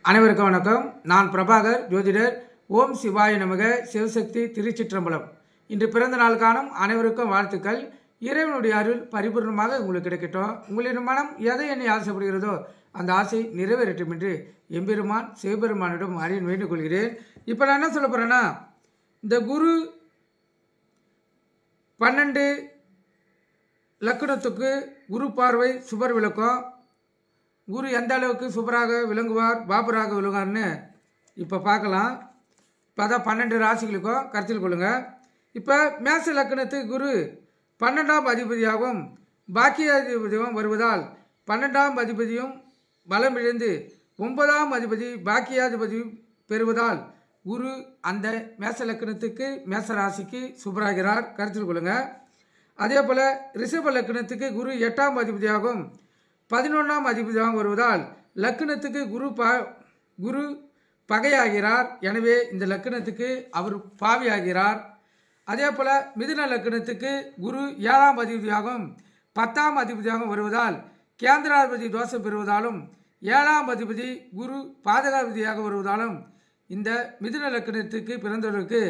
அனைவருக்கும் வணக்கம். நான் பிரபாகர் ஜோதிடர். ஓம் சிவாய நமக. சிவசக்தி திருச்சிற்றம்பலம். இன்று பிறந்த நாள் காணும் அனைவருக்கும் வாழ்த்துக்கள். இறைவனுடைய அருள் பரிபூர்ணமாக உங்களுக்கு கிடைக்கட்டும். உங்களின் மனம் எதை எண்ணி ஆசைப்படுகிறதோ அந்த ஆசை நிறைவேறட்டும் என்று எம்பெருமான் சிவபெருமானிடம் அடியேன் வேண்டிக் கொள்கிறேன். இப்போ நான் என்ன சொல்ல போகிறேன்னா, இந்த குரு 12 லக்கணத்துக்கு குரு பார்வை சுபர் விளக்கம். குரு எந்த அளவுக்கு சூப்பராக விளங்குவார், பாபராக விளங்குவார்னு இப்போ பார்க்கலாம். இப்போ அதான் 12 ராசிகளுக்கும் கருத்தில் கொள்ளுங்கள். இப்போ மேச லக்கணத்துக்கு குரு 12ஆம் அதிபதியாகவும் பாக்கியாதிபதியும் வருவதால் 12ஆம் அதிபதியும் பலம் இழந்து 9ஆம் அதிபதி பாக்கியாதிபதியும் பெறுவதால் குரு அந்த மேச லக்கணத்துக்கு மேச ராசிக்கு சுபராகிறார், கருத்தில் கொள்ளுங்கள். அதே போல் ரிஷப லக்கணத்துக்கு குரு 8ஆம் அதிபதியாகவும் 11ஆம் அதிபதியாக வருவதால் லக்கணத்துக்கு குரு பகையாகிறார். எனவே இந்த லக்கணத்துக்கு அவர் பாவியாகிறார். அதே போல் மிதுன லக்கணத்துக்கு குரு 7ஆம் அதிபதியாகவும் 10ஆம் அதிபதியாகவும் வருவதால் கேந்திராதிபதி தோஷம் பெறுவதாலும் 7ஆம் அதிபதி குரு பாதகாதிபதியாக வருவதாலும் இந்த மிதுன லக்கணத்துக்கு பிறந்தவர்களுக்கு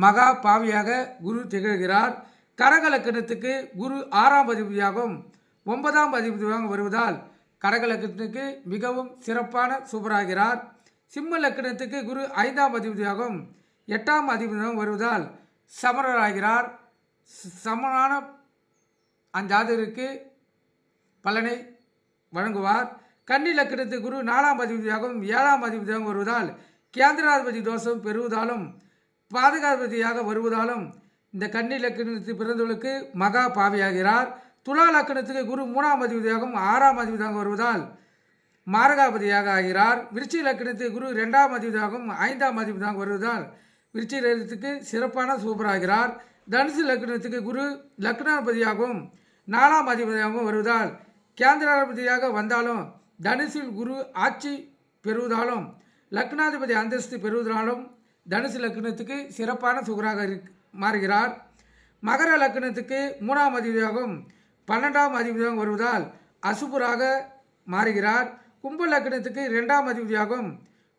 மகா பாவியாக குரு திகழ்கிறார். கடக லக்கணத்துக்கு குரு 6ஆம் அதிபதியாகவும் 9ஆம் அதிபதியாக வருவதால் கடக லக்கணத்துக்கு மிகவும் சிறப்பான சூப்பராகிறார். சிம்ம லக்கணத்துக்கு குரு 5ஆம் அதிபதியாகவும் 8ஆம் அதிபதியாகவும் வருவதால் சமரராகிறார். சமனான அந்த ஜாதகருக்கு பலனை வழங்குவார். கன்னி லக்கணத்துக்கு குரு 4ஆம் அதிபதியாகவும் 7ஆம் அதிபதியாகவும் வருவதால் கேந்திராதிபதி தோஷம் பெறுவதாலும் பாதகாதிபதியாக வருவதாலும் இந்த கன்னி லக்கணத்துக்கு பிறந்தவர்களுக்கு மகா பாவியாகிறார். துலா லக்கணத்துக்கு குரு 3ஆம் அதிபதியாகவும் 6ஆம் அதிபதியாக வருவதால் மாரகாபதியாக ஆகிறார். விருச்சிக லக்கணத்துக்கு குரு 2ஆம் அதிபதியாகவும் 5ஆம் அதிபதியாக வருவதால் விருச்சிக லக்கணத்துக்கு சிறப்பான சூப்பராகிறார். தனுசு லக்கணத்துக்கு குரு லக்னாதிபதியாகவும் 4ஆம் அதிபதியாகவும் வருவதால் கேந்திராதிபதியாக வந்தாலும் தனுசில் குரு ஆட்சி பெறுவதாலும் லக்னாதிபதி அந்தஸ்து பெறுவதாலும் தனுசு லக்கணத்துக்கு சிறப்பான சுகராக மாறுகிறார். மகர லக்கணத்துக்கு 3ஆம் அதிபதியாகவும் 12ஆம் அதிபதியாக வருவதால் அசுபராக மாறுகிறார். கும்ப லக்கணத்துக்கு 2ஆம் அதிபதியாகவும்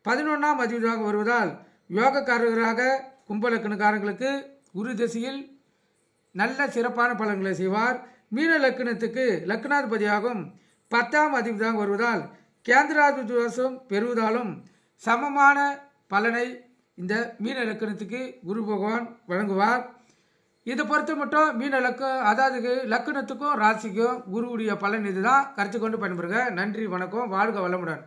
11ஆம் அதிபதியாக வருவதால் யோகக்காரர்களாக கும்ப லக்கணக்காரர்களுக்கு குரு திசையில் நல்ல சிறப்பான பலன்களை செய்வார். மீன லக்கணத்துக்கு லக்னாதிபதியாகவும் 10ஆம் அதிபதியாக வருவதால் கேந்திராதிபதி தோஷம் பெறுவதாலும் சமமான பலனை இந்த மீன லக்கணத்துக்கு குரு பகவான் வழங்குவார். இதை பொறுத்த மட்டும் மீன அதாவது லக்கணத்துக்கும் ராசிக்கும் குருவுடைய பலன் இதுதான். கருத்து கொண்டு பயன்படுங்க. நன்றி, வணக்கம், வாழ்க வளமுடன்.